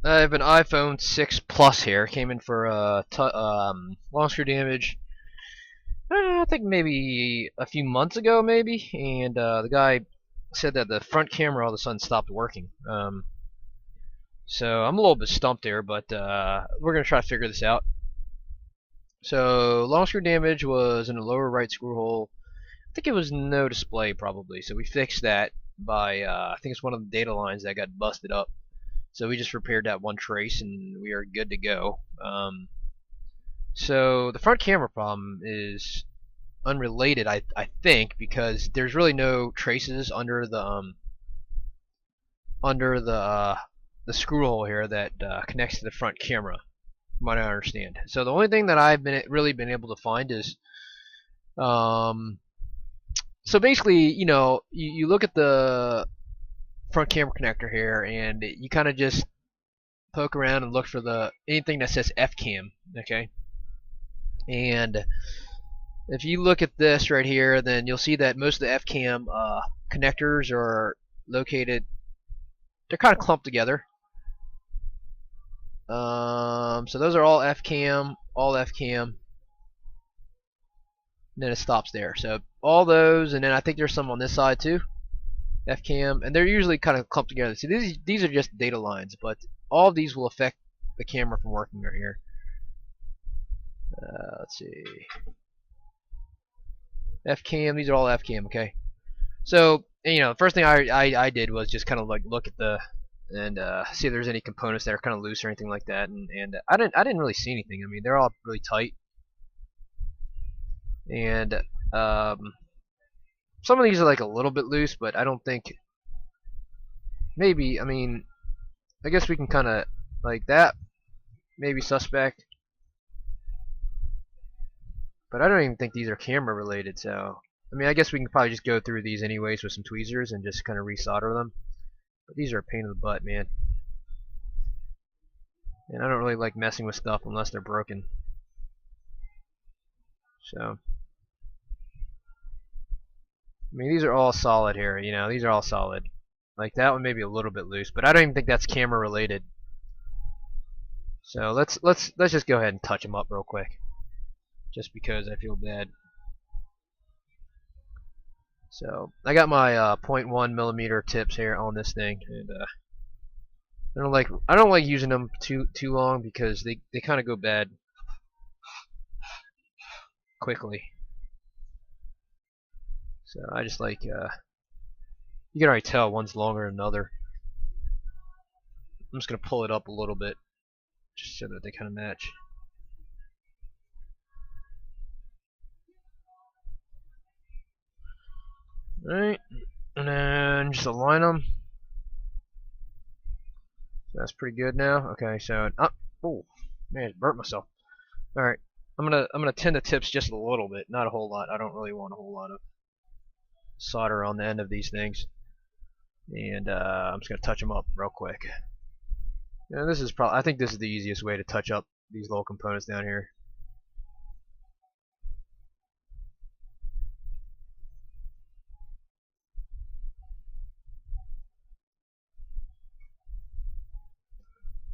I have an iPhone 6 Plus here. Came in for long screw damage. I think maybe a few months ago, maybe. And the guy said that the front camera all of a sudden stopped working. So I'm a little bit stumped here, but we're gonna try to figure this out. So long screw damage was in the lower right screw hole. I think it was no display probably. So we fixed that by I think it's one of the data lines that got busted up. So we just repaired that one trace and we are good to go. So the front camera problem is unrelated, I think, because there's really no traces under the screw hole here that connects to the front camera, from what I understand. So the only thing that I've really been able to find is um, so basically, you look at the front camera connector here, and you kind of just poke around and look for anything that says FCam, okay? And if you look at this right here, then you'll see that most of the FCam connectors are located. They're kind of clumped together. So those are all FCam, and then it stops there. So all those, and then I think there's some on this side too, FCam, and they're usually kind of clumped together. See, these are just data lines, but all of these will affect the camera from working right here. Let's see. FCam, these are all FCam, okay? So, the first thing I did was just kind of like look at and see if there's any components that are kind of loose or anything like that, and I didn't really see anything. I mean, they're all really tight, and some of these are like a little bit loose, but I don't think. Maybe, I mean, I guess we can kind of like that, maybe suspect, but I don't even think these are camera related. So, I mean, I guess we can probably just go through these anyways with some tweezers and just kind of resolder them. But these are a pain in the butt, man. And I don't really like messing with stuff unless they're broken. So, I mean, these are all solid here. These are all solid. Like that one may be a little bit loose, but I don't even think that's camera related. So let's just go ahead and touch them up real quick, just because I feel bad. So I got my 0.1 millimeter tips here on this thing, and I don't like using them too long because they kind of go bad quickly. So I just like you can already tell one's longer than another. I'm just gonna pull it up a little bit just so that they kind of match. Alright, and then just align them. So that's pretty good now. Okay, so oh man, I burnt myself. All right, I'm gonna tin the tips just a little bit, not a whole lot. I don't really want a whole lot of solder on the end of these things, and I'm just gonna touch them up real quick. This is I think this is the easiest way to touch up these little components down here.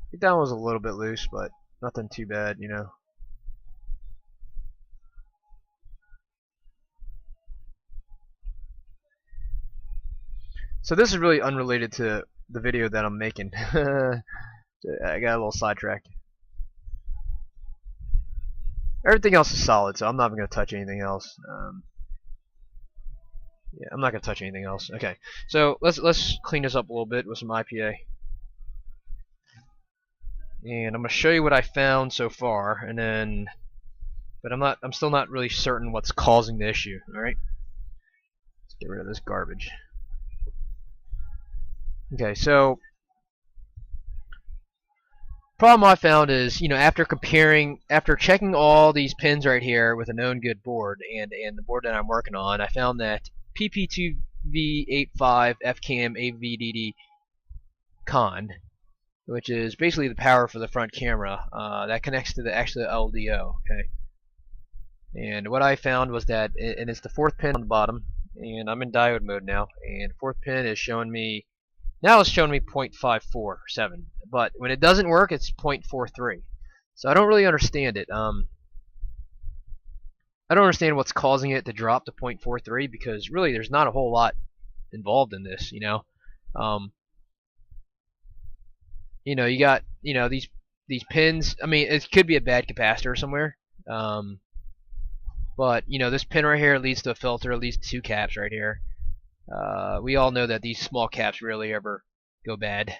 I think that one was a little bit loose, but nothing too bad, So this is really unrelated to the video that I'm making. I got a little sidetracked. Everything else is solid, so I'm not even going to touch anything else. Yeah, I'm not going to touch anything else. Okay, so let's clean this up a little bit with some IPA. And I'm going to show you what I found so far, but I'm still not really certain what's causing the issue. All right, let's get rid of this garbage. Okay, so problem I found is, after checking all these pins right here with a known good board and the board that I'm working on, I found that PP2V85 FCAM AVDD con, which is basically the power for the front camera, that connects to the actual LDO. Okay, and what I found was that, and it's the fourth pin on the bottom, and I'm in diode mode now, and fourth pin is showing me. Now it's showing me 0.547, but when it doesn't work, it's 0.43. So I don't really understand it. I don't understand what's causing it to drop to 0.43 because really there's not a whole lot involved in this, you know. Um, you got these pins. I mean, it could be a bad capacitor somewhere. But this pin right here leads to a filter, leads to two caps right here. We all know that these small caps rarely ever go bad.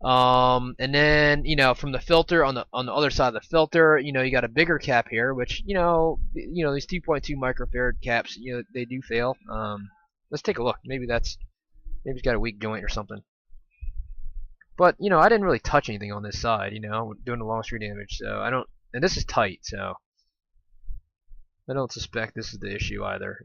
And then from the filter on the other side of the filter, you got a bigger cap here, which these 2.2 microfarad caps, they do fail. Let's take a look. Maybe it's got a weak joint or something. But I didn't really touch anything on this side, doing the long screw damage. So I don't, and this is tight, so I don't suspect this is the issue either,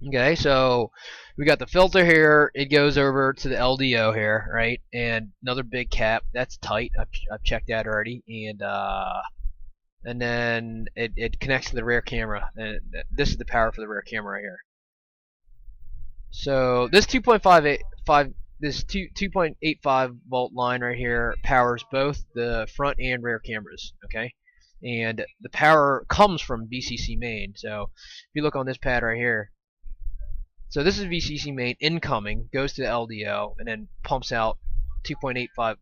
Okay, so we got the filter here. It goes over to the LDO here, right? And another big cap. That's tight. I've checked that already. And then it connects to the rear camera. And this is the power for the rear camera right here. So this 2.85 volt line right here powers both the front and rear cameras. Okay, and the power comes from VCC main. So if you look on this pad right here. So this is VCC main incoming, goes to the LDO, and then pumps out 2.85.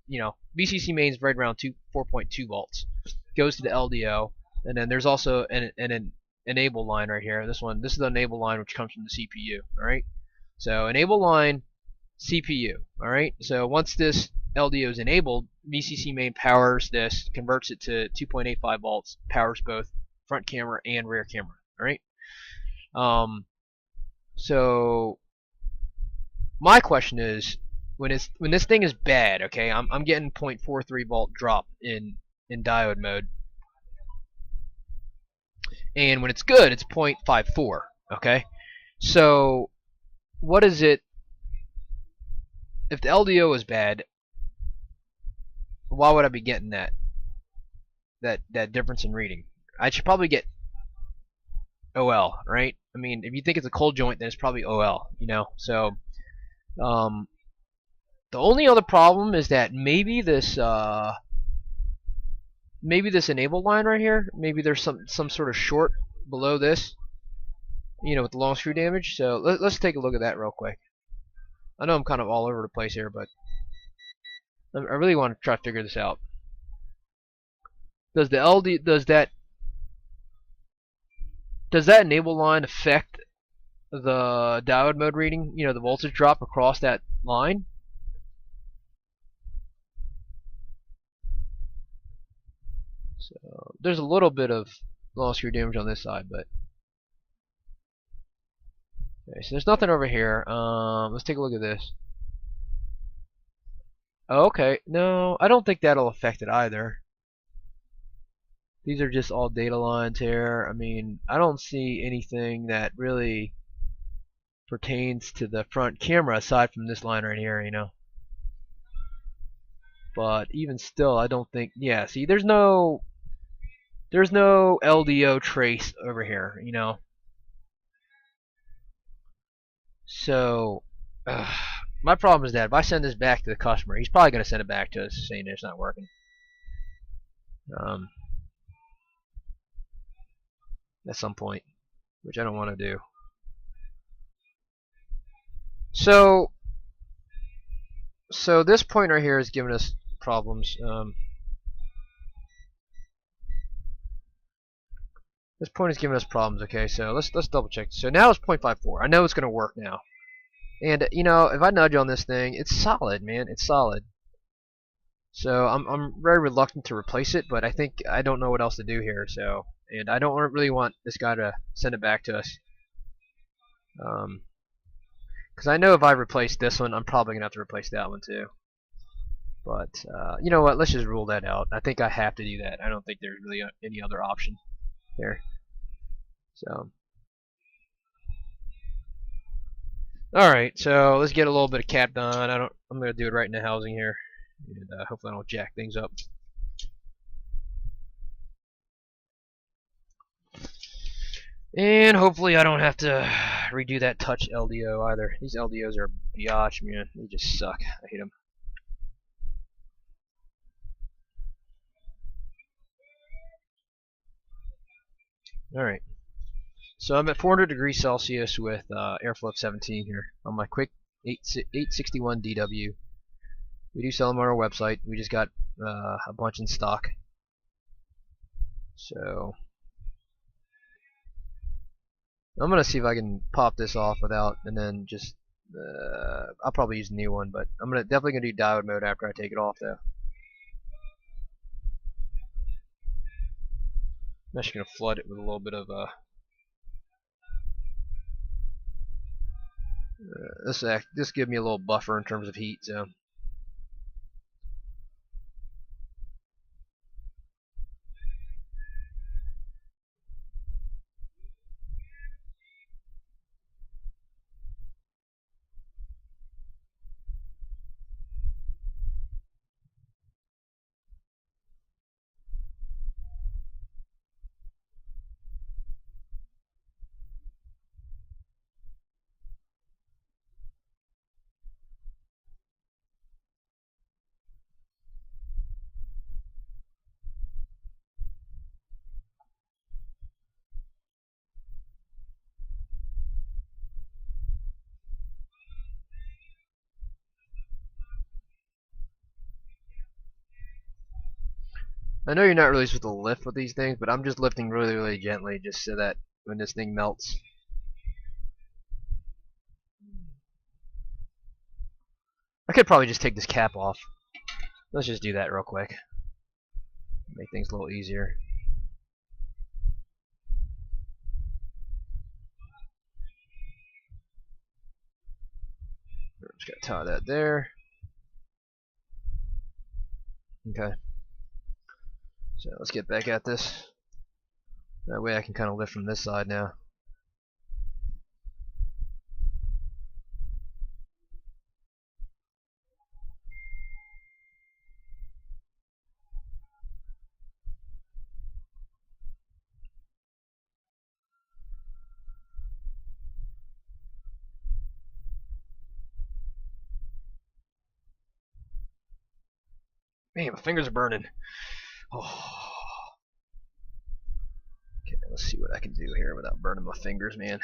VCC main is right around 4.2 volts. Goes to the LDO, and then there's also an enable line right here. This is the enable line which comes from the CPU. All right. So enable line, CPU. All right. So once this LDO is enabled, VCC main powers this, converts it to 2.85 volts, powers both front camera and rear camera. All right. So my question is, when this thing is bad, okay, I'm getting 0.43 volt drop in diode mode, and when it's good, it's 0.54. Okay, so what is it? If the LDO is bad, why would I be getting that difference in reading? I should probably get OL, right? I mean, if you think it's a cold joint, then it's probably OL, So, the only other problem is that maybe this enable line right here, maybe there's some sort of short below this, with the long screw damage. So let's take a look at that real quick. I know I'm kind of all over the place here, but I really want to try to figure this out. Does that enable line affect the diode mode reading? The voltage drop across that line? So there's a little bit of long screw damage on this side, but okay, so there's nothing over here. Let's take a look at this. Oh, okay, no, I don't think that'll affect it either. These are just all data lines here. I mean, I don't see anything that really pertains to the front camera aside from this line right here, But even still, I don't think. Yeah, see, there's no LDO trace over here, So my problem is that if I send this back to the customer, he's probably going to send it back to us saying it's not working. At some point, which I don't want to do. So this point right here is giving us problems. This point is giving us problems. Okay, so let's double check. So now it's 0.54. I know it's going to work now. And if I nudge on this thing, it's solid, man. It's solid. So I'm very reluctant to replace it, but I don't know what else to do here. So, and I don't really want this guy to send it back to us. Because I know if I replace this one, I'm probably gonna have to replace that one too. But you know what? Let's just rule that out. I think I have to do that. I don't think there's really any other option here. So, all right. So let's get a little bit of cap done. I'm gonna do it right in the housing here, and hopefully I don't jack things up. And hopefully I don't have to redo that touch LDO either. These LDOs are biatch, man. They just suck. I hate them. Alright. So I'm at 400 degrees Celsius with airflow of 17 here on my quick 861 DW. We do sell them on our website. We just got a bunch in stock. So I'm gonna see if I can pop this off without, and then just I'll probably use a new one, but I'm definitely gonna do diode mode after I take it off though. I'm actually gonna flood it with a little bit of this give me a little buffer in terms of heat. So I know you're not really supposed to lift with these things, but I'm just lifting really gently just so that when this thing melts. I could probably just take this cap off. Let's just do that real quick. Make things a little easier. Just gotta tie that there. Okay. So let's get back at this. That way I can kind of lift from this side now. Man, my fingers are burning. Oh. Okay, let's see what I can do here without burning my fingers, man.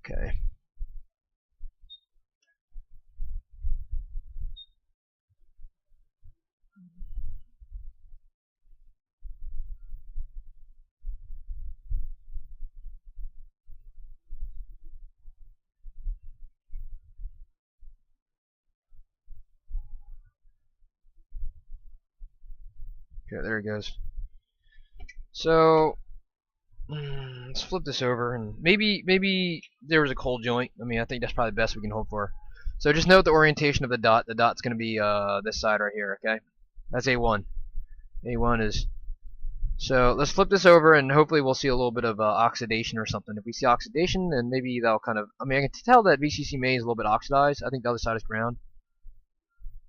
Okay. Okay, there it goes. So let's flip this over, and maybe there was a cold joint. I mean, I think that's probably the best we can hope for. So just note the orientation of the dot. The dot's going to be this side right here. Okay, that's A1. A1 is. So let's flip this over, and hopefully we'll see a little bit of oxidation or something. If we see oxidation, then maybe that'll kind of. I mean, I can tell that VCC main is a little bit oxidized. I think the other side is ground.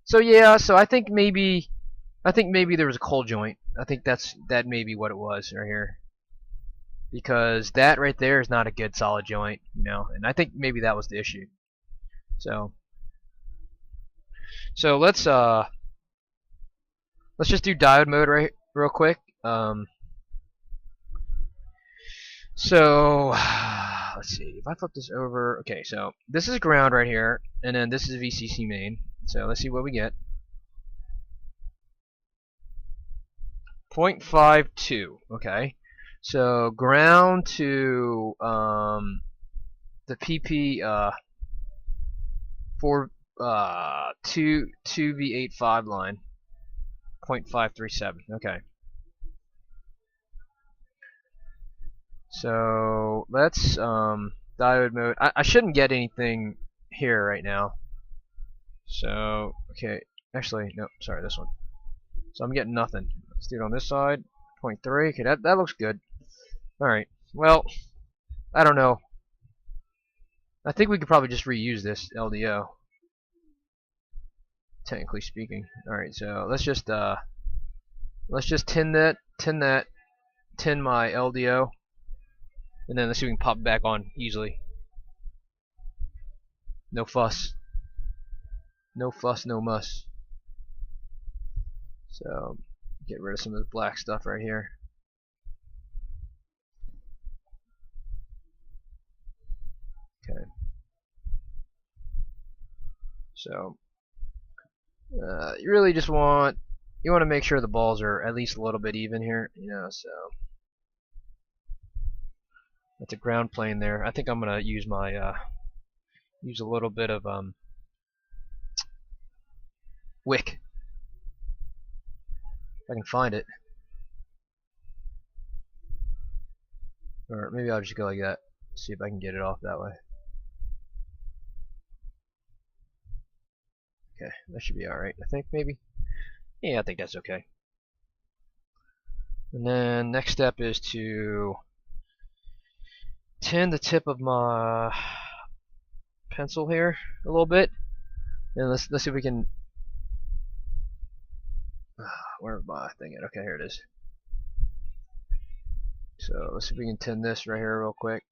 So yeah, so I think maybe there was a cold joint. I think that may be what it was right here. Because that right there is not a good solid joint, you know, and I think maybe that was the issue. So let's just do diode mode real quick. So let's see if I flip this over. Okay, so this is ground right here, and then this is VCC main. So let's see what we get. 0.52. Okay. So ground to the PP 2V85 line 0.537. Okay. So let's diode mode. I shouldn't get anything here right now. So okay, actually no, sorry, this one. So I'm getting nothing. Let's do it on this side. 0.3. Okay, that looks good. Alright, well, I don't know. I think we could probably just reuse this LDO. Technically speaking. Alright, so let's just tin my LDO. and then let's see if we can pop it back on easily. No fuss. No fuss, no muss. So, get rid of some of the black stuff right here. Okay. So, you really just want to make sure the balls are at least a little bit even here, you know. So that's a ground plane there. I think I'm gonna use my use a little bit of wick if I can find it, or maybe I'll just go like that. See if I can get it off that way. Okay, that should be alright, I think, maybe. Yeah, I think that's okay. And then next step is to tin the tip of my pencil here a little bit, and let's see if we can. Where's my thing at? Okay, here it is. So let's see if we can tin this right here real quick.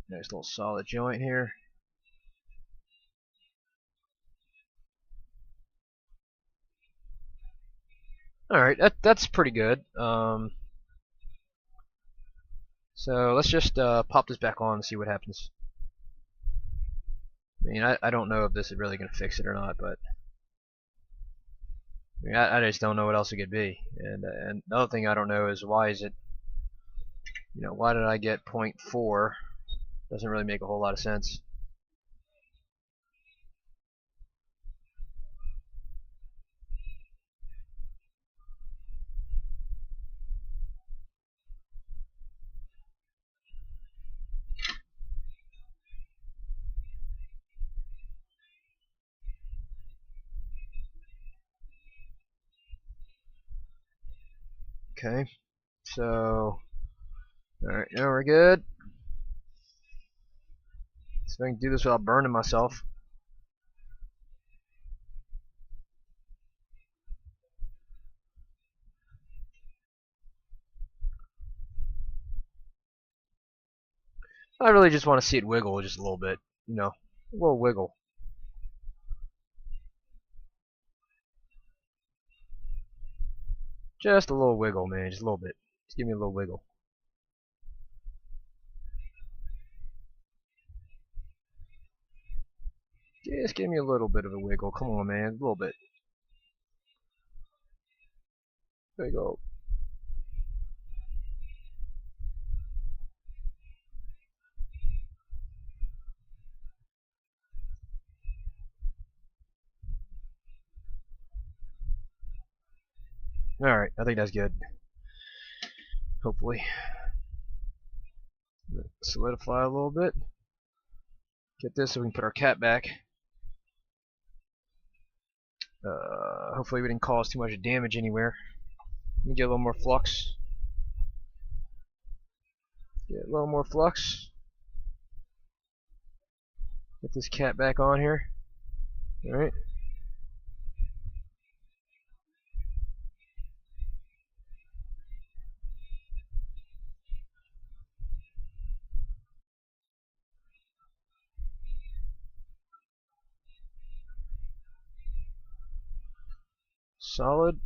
Nice little solid joint here. Alright, that's pretty good. So let's just pop this back on and see what happens. I mean, I don't know if this is really going to fix it or not, but I mean, I just don't know what else it could be. And the other thing I don't know is why is it, you know, why did I get 0.4? Doesn't really make a whole lot of sense. Okay, so alright, now we're good. So I can do this without burning myself. I really just want to see it wiggle just a little bit, you know, a little wiggle. Just a little wiggle, man, just a little bit. Just give me a little wiggle. Just give me a little bit of a wiggle. Come on, man, a little bit. There you go. Alright, I think that's good. Hopefully. Solidify a little bit. Get this so we can put our cat back. Hopefully we didn't cause too much damage anywhere. Let me get a little more flux. Get a little more flux. Get this cat back on here. Alright.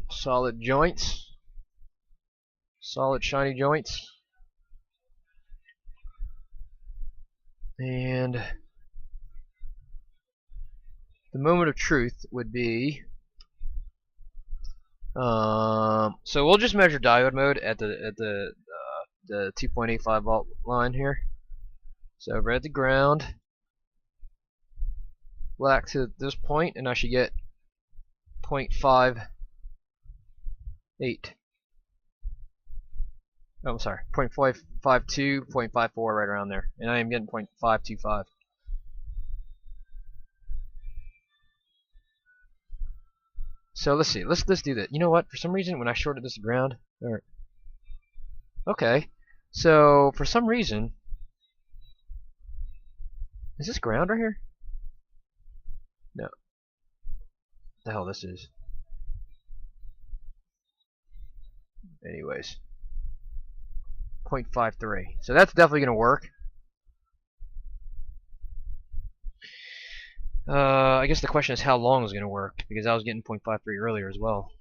Solid joints. Solid shiny joints. And the moment of truth would be so we'll just measure diode mode at the 2.85 volt line here. So over at the ground, black to this point, and I should get 0.58. Oh, I'm sorry, 0.552, 0.54, right around there, and I am getting 0.525. So let's see, let's do that. You know what? For some reason, when I shorted this to ground, okay. So for some reason, is this ground right here? No. What the hell this is? Anyways, 0.53. So that's definitely going to work. I guess the question is how long is going to work, because I was getting 0.53 earlier as well.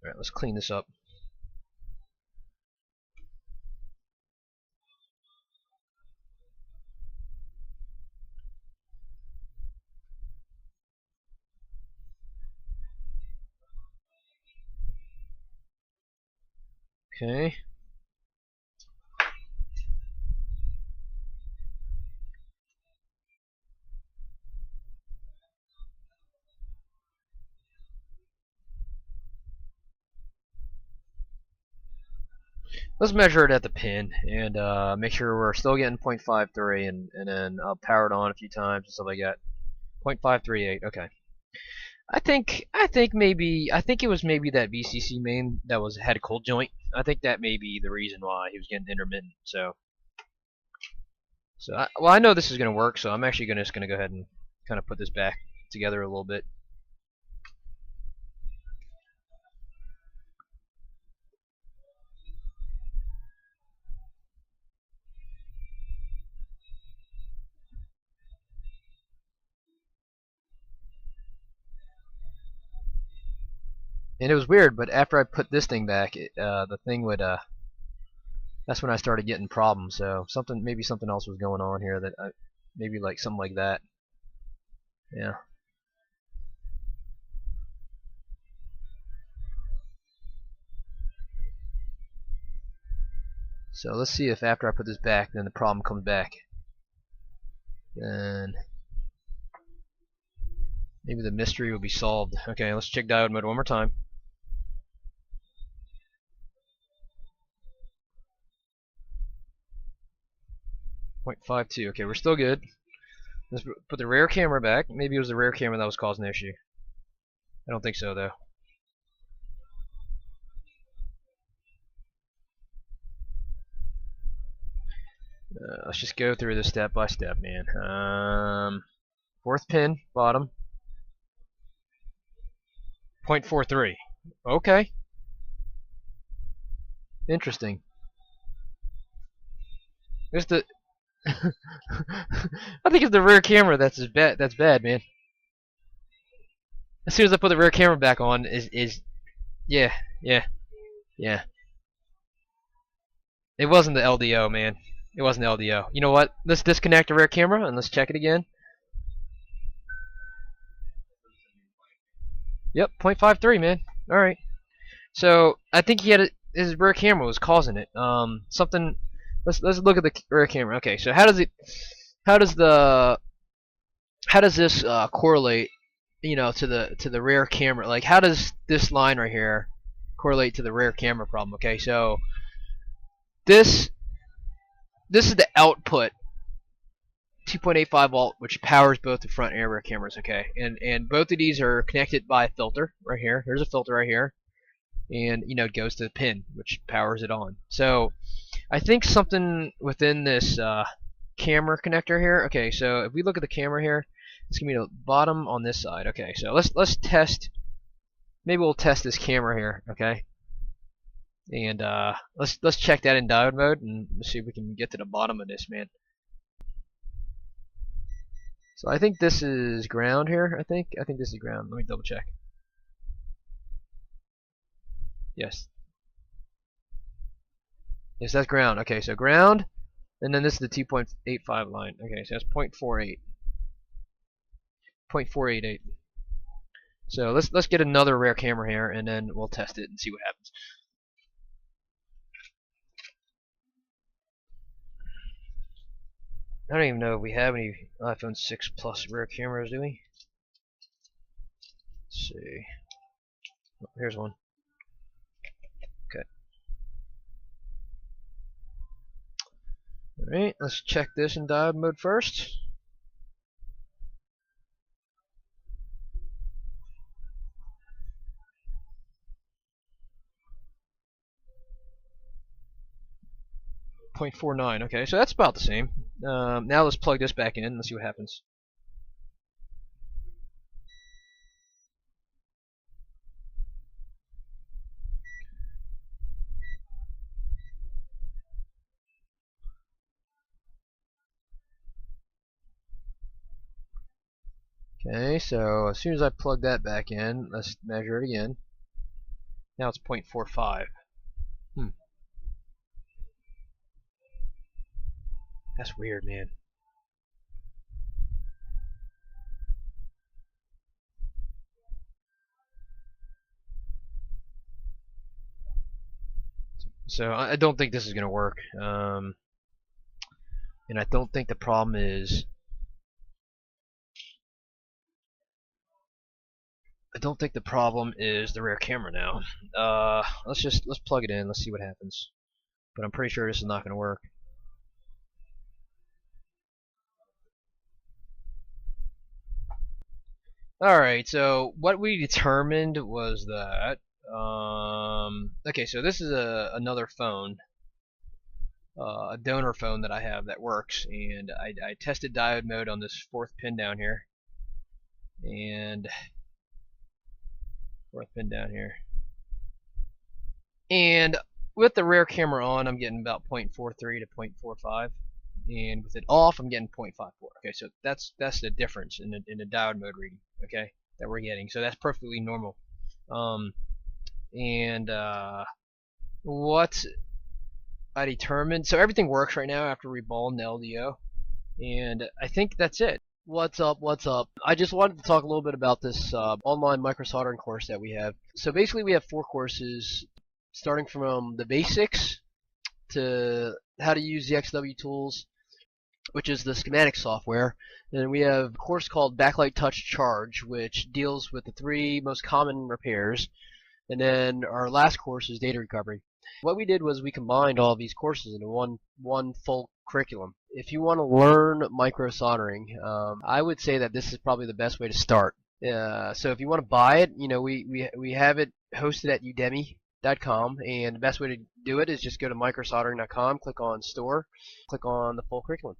Alright, let's clean this up. Okay. Let's measure it at the pin and make sure we're still getting 0.53, and then I'll power it on a few times and stuff like that. 0.538. Okay. I think it was maybe that VCC main that had a cold joint. I think that may be the reason why he was getting intermittent. Well, I know this is going to work, so I'm actually just going to go ahead and kind of put this back together a little bit. And it was weird, but after I put this thing back, the thing would that's when I started getting problems. So maybe something else was going on here, maybe like something like that. Yeah. So let's see if after I put this back, then the problem comes back. Then maybe the mystery will be solved. Okay, let's check diode mode one more time. .52. Okay, we're still good. Let's put the rear camera back. Maybe it was the rear camera that was causing the issue. I don't think so, though. Let's just go through this step by step, man. Fourth pin, bottom. 0.43. Okay. Interesting. There's the. I think it's the rear camera that's bad. That's bad, man. As soon as I put the rear camera back on, yeah. It wasn't the LDO, man. It wasn't the LDO. You know what? Let's disconnect the rear camera and let's check it again. Yep, 0.53, man. All right. So I think his rear camera was causing it. Something. Let's look at the rear camera. Okay, so how does this correlate, to the rear camera? Like, how does this line right here correlate to the rear camera problem? Okay, so this is the output, 2.85 volt, which powers both the front and rear cameras. Okay, and both of these are connected by a filter right here. There's a filter right here, and it goes to the pin, which powers it on. So I think something within this camera connector here. Okay, so if we look at the camera here, it's gonna be the bottom on this side. Okay, so let's test. Maybe we'll test this camera here. Okay, and let's check that in diode mode and see if we can get to the bottom of this, man. So I think this is ground here. I think this is ground. Let me double check. Yes. Yes, that's ground. Okay, so ground, and then this is the 2.85 line. Okay, so that's 0.48. 0.488. So let's get another rear camera here, and then we'll test it and see what happens. I don't even know if we have any iPhone 6 Plus rear cameras, do we? Let's see. Oh, here's one. Okay. Alright, let's check this in diode mode first. .49. Okay, so that's about the same. Now let's plug this back in. Let's see what happens. Okay, so as soon as I plug that back in, let's measure it again. Now it's 0.45. That's weird, man. So I don't think this is going to work. And I don't think the problem is... I don't think the problem is the rear camera now. Let's plug it in. Let's see what happens. But I'm pretty sure this is not going to work. Alright, so what we determined was that okay, so this is another phone, a donor phone that I have that works, and I tested diode mode on this fourth pin down here, and and with the rear camera on, I'm getting about 0.43 to 0.45, and with it off, I'm getting 0.54. Okay, so that's the difference in the diode mode reading. Okay, that we're getting. So that's perfectly normal. And what I determined, so everything works right now after reballing the LDO, and I think that's it. What's up? What's up? I just wanted to talk a little bit about this online microsoldering course that we have. So basically, we have 4 courses, starting from the basics to how to use the XW tools, which is the schematic software. And we have a course called Backlight Touch Charge, which deals with the 3 most common repairs. And then our last course is data recovery. What we did was we combined all of these courses into one full curriculum. If you want to learn micro soldering, I would say that this is probably the best way to start. So if you want to buy it, you know, we have it hosted at udemy.com, and the best way to do it is just go to microsoldering.com, click on store, click on the full curriculum.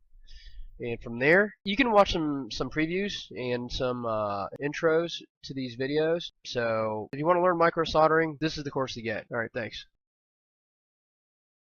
And from there, you can watch some previews and some intros to these videos. So if you want to learn micro soldering, this is the course to get. Alright, thanks.